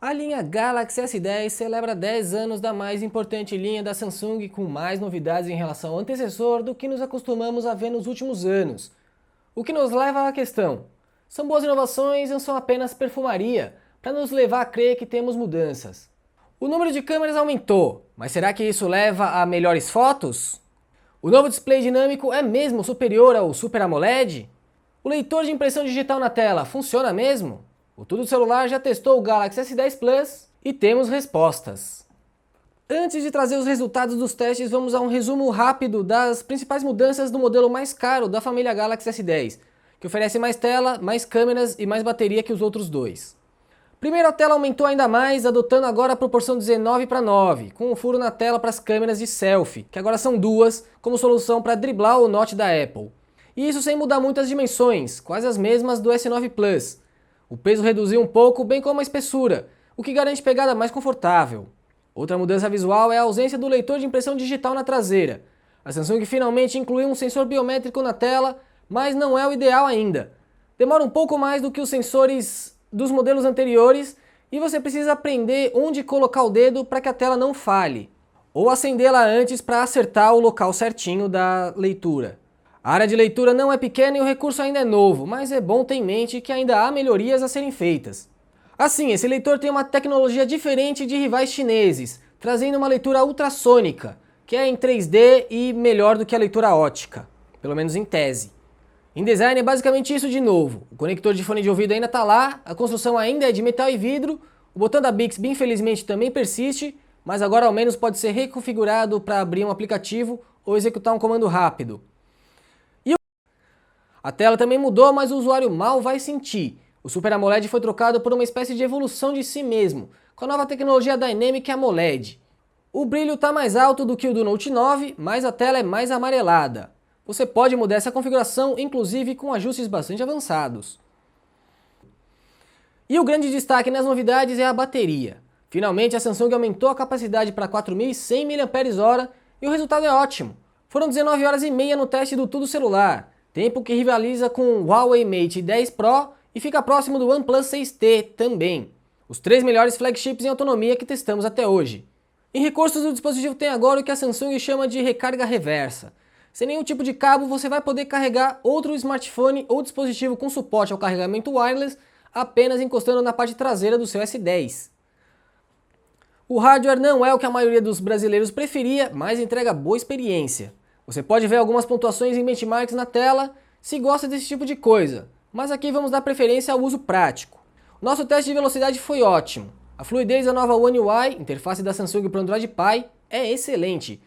A linha Galaxy S10 celebra 10 anos da mais importante linha da Samsung, com mais novidades em relação ao antecessor do que nos acostumamos a ver nos últimos anos. O que nos leva à questão: são boas inovações ou são apenas perfumaria para nos levar a crer que temos mudanças? O número de câmeras aumentou, mas será que isso leva a melhores fotos? O novo display dinâmico é mesmo superior ao Super AMOLED? O leitor de impressão digital na tela funciona mesmo? O Tudo Celular já testou o Galaxy S10 Plus e temos respostas. Antes de trazer os resultados dos testes, vamos a um resumo rápido das principais mudanças do modelo mais caro da família Galaxy S10, que oferece mais tela, mais câmeras e mais bateria que os outros dois. Primeiro, a tela aumentou ainda mais, adotando agora a proporção 19:9, com um furo na tela para as câmeras de selfie, que agora são duas, como solução para driblar o Note da Apple. E isso sem mudar muito as dimensões, quase as mesmas do S9 Plus. O peso reduziu um pouco, bem como a espessura, o que garante pegada mais confortável. Outra mudança visual é a ausência do leitor de impressão digital na traseira. A Samsung finalmente incluiu um sensor biométrico na tela, mas não é o ideal ainda. Demora um pouco mais do que os sensores dos modelos anteriores e você precisa aprender onde colocar o dedo para que a tela não falhe, ou acendê-la antes para acertar o local certinho da leitura. A área de leitura não é pequena e o recurso ainda é novo, mas é bom ter em mente que ainda há melhorias a serem feitas. Assim, esse leitor tem uma tecnologia diferente de rivais chineses, trazendo uma leitura ultrassônica, que é em 3D e melhor do que a leitura ótica, pelo menos em tese. Em design é basicamente isso de novo. O conector de fone de ouvido ainda está lá, a construção ainda é de metal e vidro, o botão da Bixby infelizmente também persiste, mas agora ao menos pode ser reconfigurado para abrir um aplicativo ou executar um comando rápido. A tela também mudou, mas o usuário mal vai sentir. O Super AMOLED foi trocado por uma espécie de evolução de si mesmo, com a nova tecnologia Dynamic AMOLED. O brilho está mais alto do que o do Note 9, mas a tela é mais amarelada. Você pode mudar essa configuração, inclusive com ajustes bastante avançados. E o grande destaque nas novidades é a bateria. Finalmente a Samsung aumentou a capacidade para 4.100 mAh e o resultado é ótimo. Foram 19 horas e meia no teste do Tudo Celular, tempo que rivaliza com o Huawei Mate 10 Pro e fica próximo do OnePlus 6T também. Os três melhores flagships em autonomia que testamos até hoje. Em recursos, o dispositivo tem agora o que a Samsung chama de recarga reversa. Sem nenhum tipo de cabo, você vai poder carregar outro smartphone ou dispositivo com suporte ao carregamento wireless apenas encostando na parte traseira do seu S10. O hardware não é o que a maioria dos brasileiros preferia, mas entrega boa experiência. Você pode ver algumas pontuações em benchmarks na tela se gosta desse tipo de coisa, mas aqui vamos dar preferência ao uso prático. Nosso teste de velocidade foi ótimo. A fluidez da nova One UI, interface da Samsung para o Android Pie, é excelente.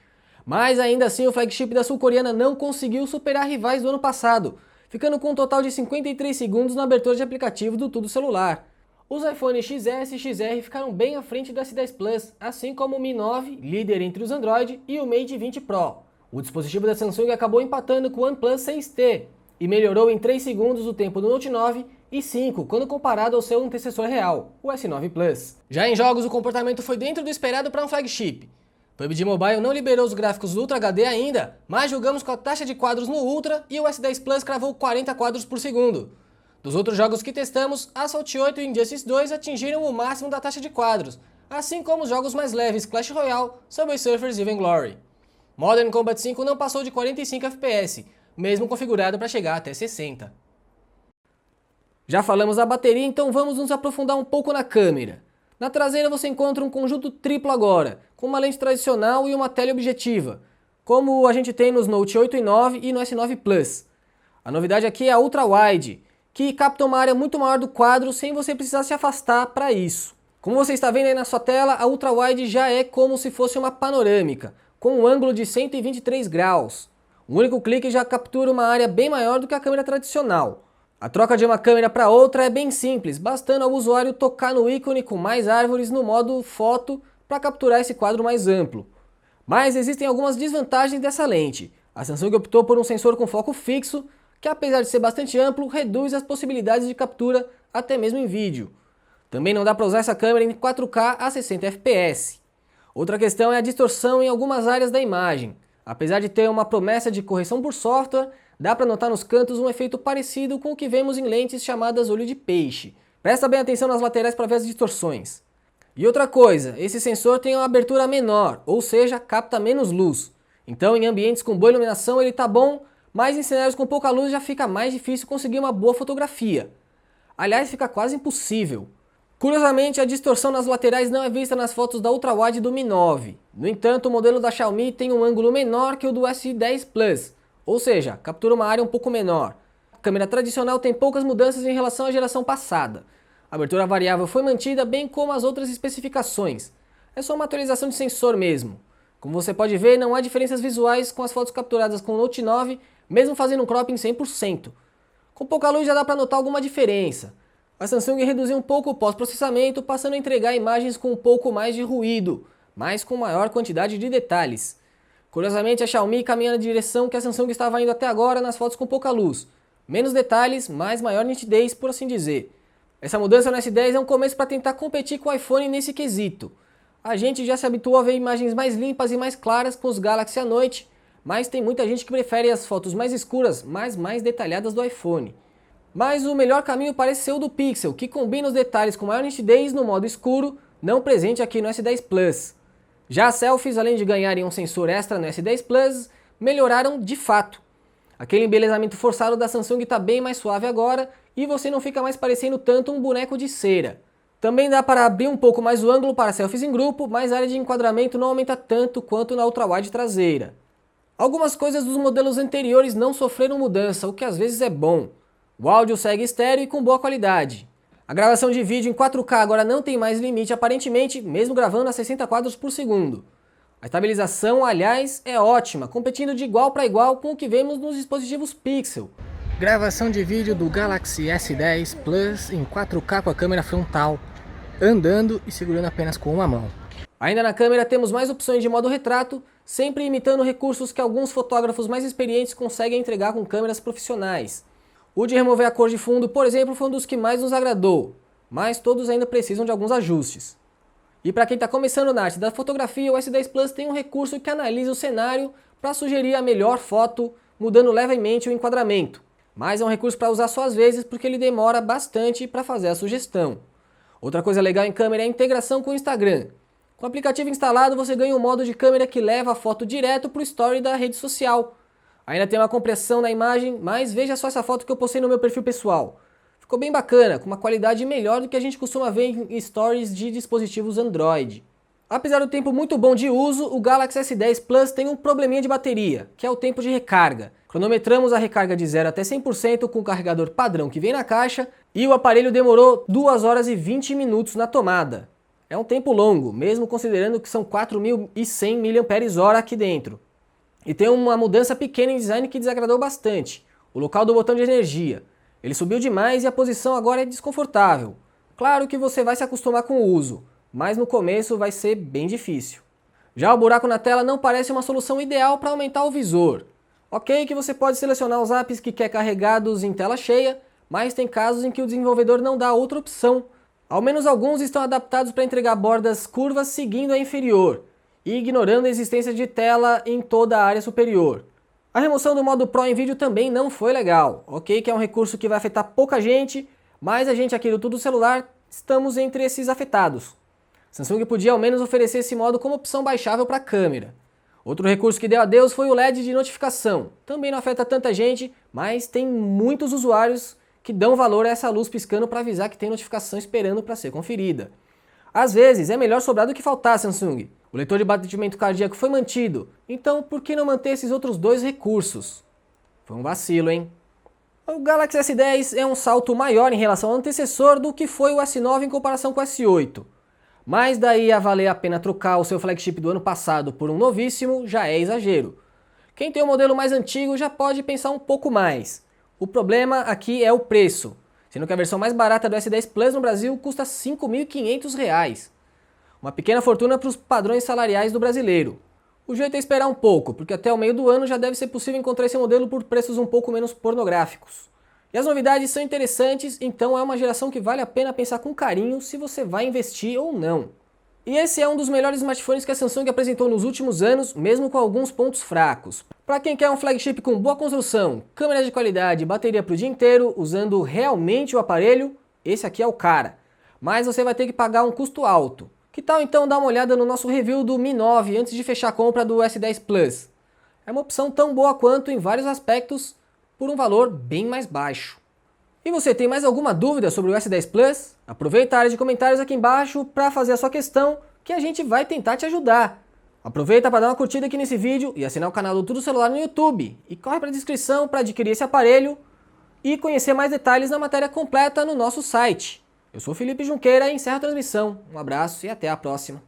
Mas ainda assim o flagship da sul-coreana não conseguiu superar rivais do ano passado, ficando com um total de 53 segundos na abertura de aplicativo do Tudo Celular. Os iPhone XS e XR ficaram bem à frente do S10 Plus, assim como o Mi 9, líder entre os Android, e o Mate 20 Pro. O dispositivo da Samsung acabou empatando com o OnePlus 6T e melhorou em 3 segundos o tempo do Note 9 e 5 quando comparado ao seu antecessor real, o S9 Plus. Já em jogos, o comportamento foi dentro do esperado para um flagship. PUBG Mobile não liberou os gráficos do Ultra HD ainda, mas jogamos com a taxa de quadros no Ultra e o S10 Plus cravou 40 quadros por segundo. Dos outros jogos que testamos, Asphalt 8 e Injustice 2 atingiram o máximo da taxa de quadros, assim como os jogos mais leves Clash Royale, Subway Surfers e Vainglory. Modern Combat 5 não passou de 45 FPS, mesmo configurado para chegar até 60. Já falamos da bateria, então vamos nos aprofundar um pouco na câmera. Na traseira você encontra um conjunto triplo agora, com uma lente tradicional e uma teleobjetiva, como a gente tem nos Note 8 e 9 e no S9 Plus. A novidade aqui é a Ultra Wide, que capta uma área muito maior do quadro sem você precisar se afastar para isso. Como você está vendo aí na sua tela, a Ultra Wide já é como se fosse uma panorâmica, com um ângulo de 123 graus. O único clique já captura uma área bem maior do que a câmera tradicional. A troca de uma câmera para outra é bem simples, bastando ao usuário tocar no ícone com mais árvores no modo foto para capturar esse quadro mais amplo. Mas existem algumas desvantagens dessa lente. A Samsung optou por um sensor com foco fixo, que apesar de ser bastante amplo, reduz as possibilidades de captura até mesmo em vídeo. Também não dá para usar essa câmera em 4K a 60 fps. Outra questão é a distorção em algumas áreas da imagem. Apesar de ter uma promessa de correção por software, dá para notar nos cantos um efeito parecido com o que vemos em lentes chamadas olho de peixe. Presta bem atenção nas laterais para ver as distorções. E outra coisa, esse sensor tem uma abertura menor, ou seja, capta menos luz. Então em ambientes com boa iluminação ele tá bom, mas em cenários com pouca luz já fica mais difícil conseguir uma boa fotografia. Aliás, fica quase impossível. Curiosamente, a distorção nas laterais não é vista nas fotos da ultrawide do Mi 9. No entanto, o modelo da Xiaomi tem um ângulo menor que o do S10 Plus, ou seja, captura uma área um pouco menor. A câmera tradicional tem poucas mudanças em relação à geração passada. A abertura variável foi mantida, bem como as outras especificações. É só uma atualização de sensor mesmo. Como você pode ver, não há diferenças visuais com as fotos capturadas com o Note 9, mesmo fazendo um crop em 100%. Com pouca luz já dá para notar alguma diferença. A Samsung reduziu um pouco o pós-processamento, passando a entregar imagens com um pouco mais de ruído, mas com maior quantidade de detalhes. Curiosamente, a Xiaomi caminha na direção que a Samsung estava indo até agora nas fotos com pouca luz. Menos detalhes, mas maior nitidez, por assim dizer. Essa mudança no S10 é um começo para tentar competir com o iPhone nesse quesito. A gente já se habituou a ver imagens mais limpas e mais claras com os Galaxy à noite, mas tem muita gente que prefere as fotos mais escuras, mas mais detalhadas do iPhone. Mas o melhor caminho parece ser o do Pixel, que combina os detalhes com maior nitidez no modo escuro, não presente aqui no S10 Plus. Já as selfies, além de ganharem um sensor extra no S10 Plus, melhoraram de fato. Aquele embelezamento forçado da Samsung está bem mais suave agora e você não fica mais parecendo tanto um boneco de cera. Também dá para abrir um pouco mais o ângulo para selfies em grupo, mas a área de enquadramento não aumenta tanto quanto na ultrawide traseira. Algumas coisas dos modelos anteriores não sofreram mudança, o que às vezes é bom. O áudio segue estéreo e com boa qualidade. A gravação de vídeo em 4K agora não tem mais limite aparentemente, mesmo gravando a 60 quadros por segundo. A estabilização, aliás, é ótima, competindo de igual para igual com o que vemos nos dispositivos Pixel. Gravação de vídeo do Galaxy S10 Plus em 4K com a câmera frontal, andando e segurando apenas com uma mão. Ainda na câmera temos mais opções de modo retrato, sempre imitando recursos que alguns fotógrafos mais experientes conseguem entregar com câmeras profissionais. O de remover a cor de fundo, por exemplo, foi um dos que mais nos agradou, mas todos ainda precisam de alguns ajustes. E para quem está começando na arte da fotografia, o S10 Plus tem um recurso que analisa o cenário para sugerir a melhor foto, mudando levemente o enquadramento. Mas é um recurso para usar só às vezes porque ele demora bastante para fazer a sugestão. Outra coisa legal em câmera é a integração com o Instagram. Com o aplicativo instalado, você ganha um modo de câmera que leva a foto direto para o story da rede social. Ainda tem uma compressão na imagem, mas veja só essa foto que eu postei no meu perfil pessoal. Ficou bem bacana, com uma qualidade melhor do que a gente costuma ver em stories de dispositivos Android. Apesar do tempo muito bom de uso, o Galaxy S10 Plus tem um probleminha de bateria, que é o tempo de recarga. Cronometramos a recarga de 0 até 100% com o carregador padrão que vem na caixa e o aparelho demorou 2 horas e 20 minutos na tomada. É um tempo longo, mesmo considerando que são 4.100 mAh aqui dentro. E tem uma mudança pequena em design que desagradou bastante, o local do botão de energia. Ele subiu demais e a posição agora é desconfortável. Claro que você vai se acostumar com o uso, mas no começo vai ser bem difícil. Já o buraco na tela não parece uma solução ideal para aumentar o visor. Ok que você pode selecionar os apps que quer carregados em tela cheia, mas tem casos em que o desenvolvedor não dá outra opção. Ao menos alguns estão adaptados para entregar bordas curvas seguindo a inferior, e ignorando a existência de tela em toda a área superior. A remoção do modo Pro em vídeo também não foi legal, ok que é um recurso que vai afetar pouca gente, mas a gente aqui do Tudo Celular estamos entre esses afetados. Samsung podia ao menos oferecer esse modo como opção baixável para a câmera. Outro recurso que deu adeus foi o LED de notificação. Também não afeta tanta gente, mas tem muitos usuários que dão valor a essa luz piscando para avisar que tem notificação esperando para ser conferida. Às vezes é melhor sobrar do que faltar, Samsung. O leitor de batimento cardíaco foi mantido, então por que não manter esses outros dois recursos? Foi um vacilo, hein? O Galaxy S10 é um salto maior em relação ao antecessor do que foi o S9 em comparação com o S8. Mas daí a valer a pena trocar o seu flagship do ano passado por um novíssimo já é exagero. Quem tem o modelo mais antigo já pode pensar um pouco mais. O problema aqui é o preço, sendo que a versão mais barata do S10 Plus no Brasil custa R$ 5.500. Uma pequena fortuna para os padrões salariais do brasileiro. O jeito é esperar um pouco, porque até o meio do ano já deve ser possível encontrar esse modelo por preços um pouco menos pornográficos. E as novidades são interessantes, então é uma geração que vale a pena pensar com carinho se você vai investir ou não. E esse é um dos melhores smartphones que a Samsung apresentou nos últimos anos, mesmo com alguns pontos fracos. Para quem quer um flagship com boa construção, câmera de qualidade e bateria para o dia inteiro, usando realmente o aparelho, esse aqui é o cara. Mas você vai ter que pagar um custo alto. Que tal então dar uma olhada no nosso review do Mi 9 antes de fechar a compra do S10 Plus? É uma opção tão boa quanto em vários aspectos, por um valor bem mais baixo. E você tem mais alguma dúvida sobre o S10 Plus? Aproveita a área de comentários aqui embaixo para fazer a sua questão, que a gente vai tentar te ajudar. Aproveita para dar uma curtida aqui nesse vídeo e assinar o canal do Tudo Celular no YouTube. E corre para a descrição para adquirir esse aparelho e conhecer mais detalhes na matéria completa no nosso site. Eu sou Felipe Junqueira e encerro a transmissão. Um abraço e até a próxima.